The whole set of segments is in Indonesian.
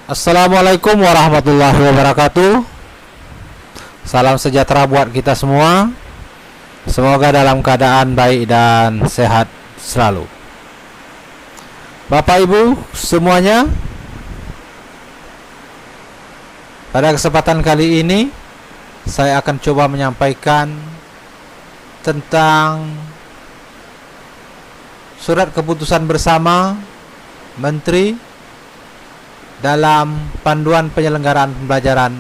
Assalamualaikum warahmatullahi wabarakatuh. Salam sejahtera buat kita semua. Semoga dalam keadaan baik dan sehat selalu. Bapak Ibu semuanya, pada kesempatan kali ini saya akan coba menyampaikan tentang surat keputusan bersama Menteri dalam panduan penyelenggaraan pembelajaran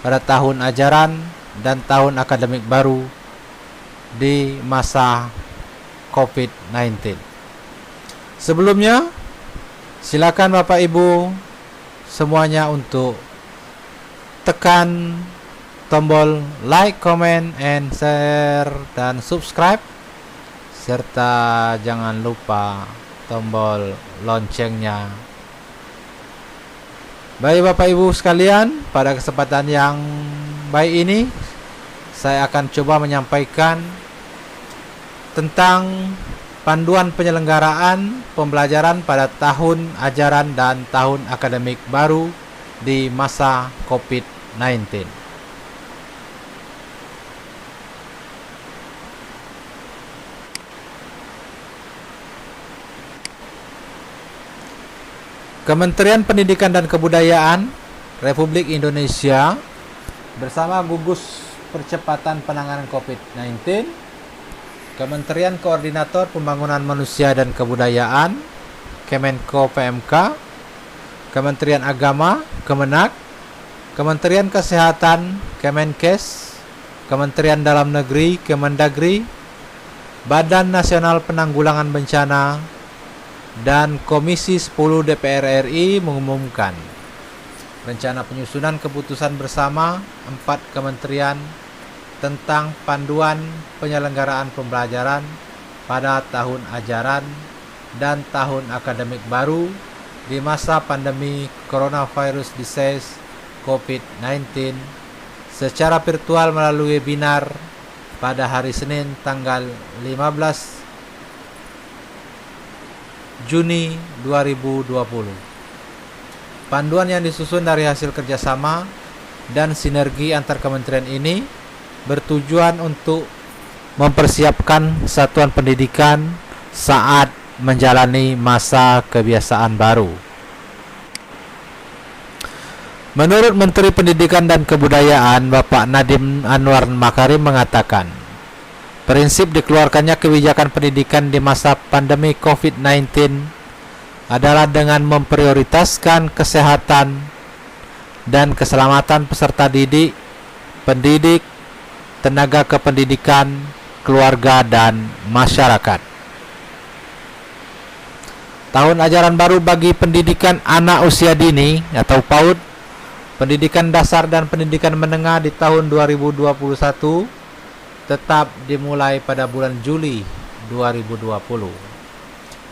pada tahun ajaran dan tahun akademik baru di masa COVID-19. Sebelumnya, silakan Bapak Ibu semuanya untuk tekan tombol like, comment, and share dan subscribe, serta jangan lupa tombol loncengnya. Baik Bapak Ibu sekalian, pada kesempatan yang baik ini saya akan coba menyampaikan tentang panduan penyelenggaraan pembelajaran pada tahun ajaran dan tahun akademik baru di masa COVID-19. Kementerian Pendidikan dan Kebudayaan Republik Indonesia bersama gugus percepatan penanganan COVID-19, Kementerian Koordinator Pembangunan Manusia dan Kebudayaan Kemenko PMK, Kementerian Agama Kemenak, Kementerian Kesehatan Kemenkes, Kementerian Dalam Negeri Kemendagri, Badan Nasional Penanggulangan Bencana, dan Komisi 10 DPR RI mengumumkan rencana penyusunan keputusan bersama 4 kementerian tentang panduan penyelenggaraan pembelajaran pada tahun ajaran dan tahun akademik baru di masa pandemi coronavirus disease COVID-19 secara virtual melalui webinar pada hari Senin tanggal 15 Juni 2020. Panduan yang disusun dari hasil kerjasama dan sinergi antar kementerian ini bertujuan untuk mempersiapkan satuan pendidikan saat menjalani masa kebiasaan baru. Menurut Menteri Pendidikan dan Kebudayaan Bapak Nadiem Anwar Makarim mengatakan, prinsip dikeluarkannya kebijakan pendidikan di masa pandemi COVID-19 adalah dengan memprioritaskan kesehatan dan keselamatan peserta didik, pendidik, tenaga kependidikan, keluarga, dan masyarakat. Tahun ajaran baru bagi pendidikan anak usia dini atau PAUD, pendidikan dasar dan pendidikan menengah di tahun 2021 tetap dimulai pada bulan Juli 2020.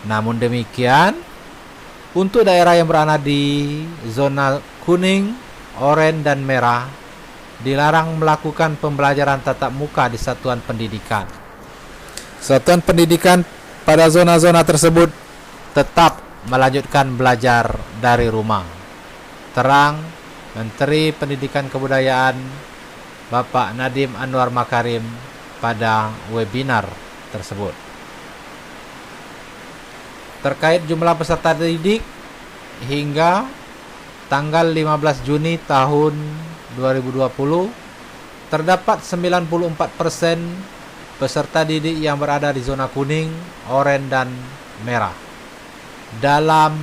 Namun demikian, untuk daerah yang berada di zona kuning, oranye, dan merah dilarang melakukan pembelajaran tatap muka di satuan pendidikan. Satuan pendidikan pada zona-zona tersebut tetap melanjutkan belajar dari rumah. Terang Menteri Pendidikan Kebudayaan Bapak Nadiem Anwar Makarim pada webinar tersebut. Terkait jumlah peserta didik, hingga tanggal 15 Juni tahun 2020 terdapat 94% peserta didik yang berada di zona kuning, oranye, dan merah dalam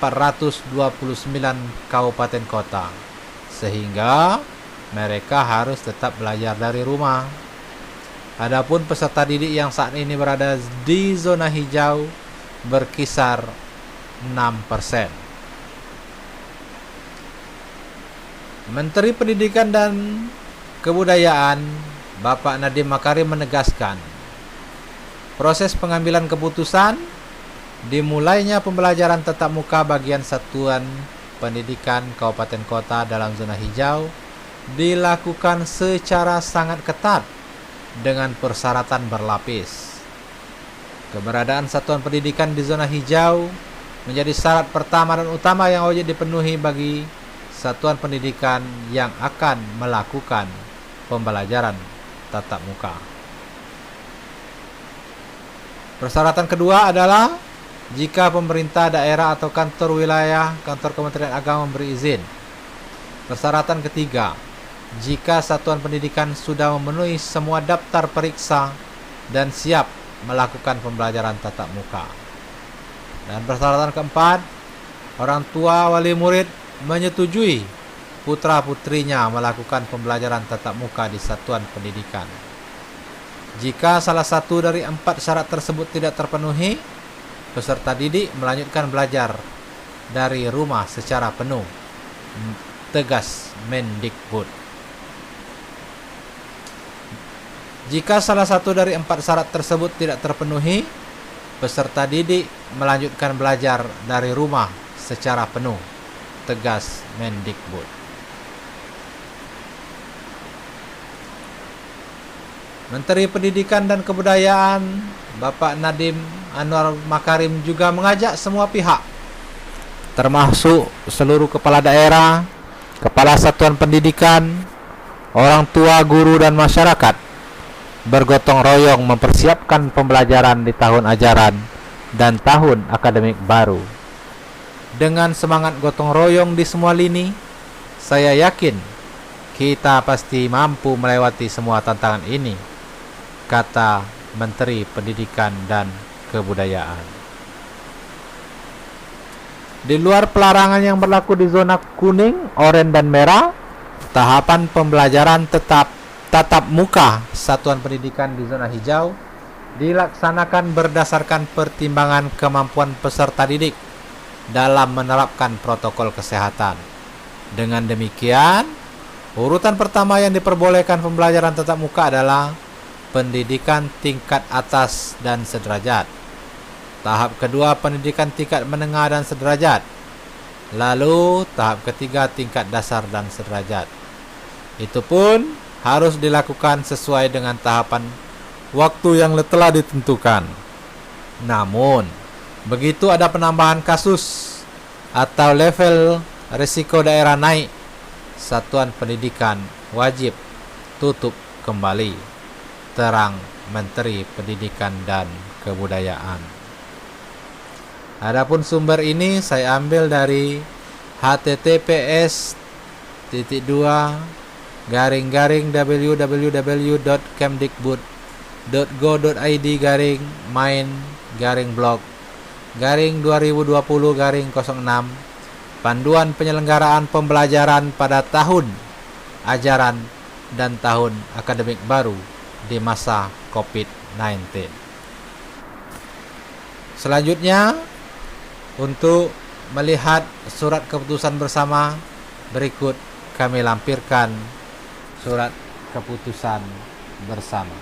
429 kabupaten kota, sehingga mereka harus tetap belajar dari rumah. Adapun peserta didik yang saat ini berada di zona hijau berkisar 6%. Menteri Pendidikan dan Kebudayaan Bapak Nadiem Makarim menegaskan, proses pengambilan keputusan dimulainya pembelajaran tatap muka bagian satuan pendidikan kabupaten kota dalam zona hijau dilakukan secara sangat ketat dengan persyaratan berlapis. Keberadaan satuan pendidikan di zona hijau menjadi syarat pertama dan utama yang wajib dipenuhi bagi satuan pendidikan yang akan melakukan pembelajaran tatap muka. Persyaratan kedua adalah jika pemerintah daerah atau kantor wilayah, kantor Kementerian Agama memberi izin. Persyaratan ketiga, jika satuan pendidikan sudah memenuhi semua daftar periksa dan siap melakukan pembelajaran tatap muka. Dan persyaratan keempat, orang tua wali murid menyetujui putra-putrinya melakukan pembelajaran tatap muka di satuan pendidikan. Jika salah satu dari 4 syarat tersebut tidak terpenuhi, peserta didik melanjutkan belajar dari rumah secara penuh, tegas Mendikbud. Jika salah satu dari 4 syarat tersebut tidak terpenuhi, peserta didik melanjutkan belajar dari rumah secara penuh, tegas Mendikbud. Menteri Pendidikan dan Kebudayaan Bapak Nadiem Anwar Makarim juga mengajak semua pihak, termasuk seluruh kepala daerah, kepala satuan pendidikan, orang tua, guru, dan masyarakat, bergotong royong mempersiapkan pembelajaran di tahun ajaran dan tahun akademik baru. Dengan semangat gotong royong di semua lini, saya yakin kita pasti mampu melewati semua tantangan ini, kata Menteri Pendidikan dan Kebudayaan. Di luar pelarangan yang berlaku di zona kuning, oranye, dan merah, tahapan pembelajaran tatap muka satuan pendidikan di zona hijau dilaksanakan berdasarkan pertimbangan kemampuan peserta didik dalam menerapkan protokol kesehatan. Dengan demikian, urutan pertama yang diperbolehkan pembelajaran tatap muka adalah pendidikan tingkat atas dan sederajat. Tahap kedua pendidikan tingkat menengah dan sederajat. Lalu tahap ketiga tingkat dasar dan sederajat. Itu pun harus dilakukan sesuai dengan tahapan waktu yang telah ditentukan. Namun, begitu ada penambahan kasus atau level risiko daerah naik, satuan pendidikan wajib tutup kembali, terang Menteri Pendidikan dan Kebudayaan. Adapun sumber ini saya ambil dari https://www.kemdikbud.go.id/main-blog/2020-06 Panduan penyelenggaraan pembelajaran pada tahun ajaran dan tahun akademik baru di masa COVID-19. Selanjutnya, untuk melihat surat keputusan bersama, berikut kami lampirkan surat keputusan bersama.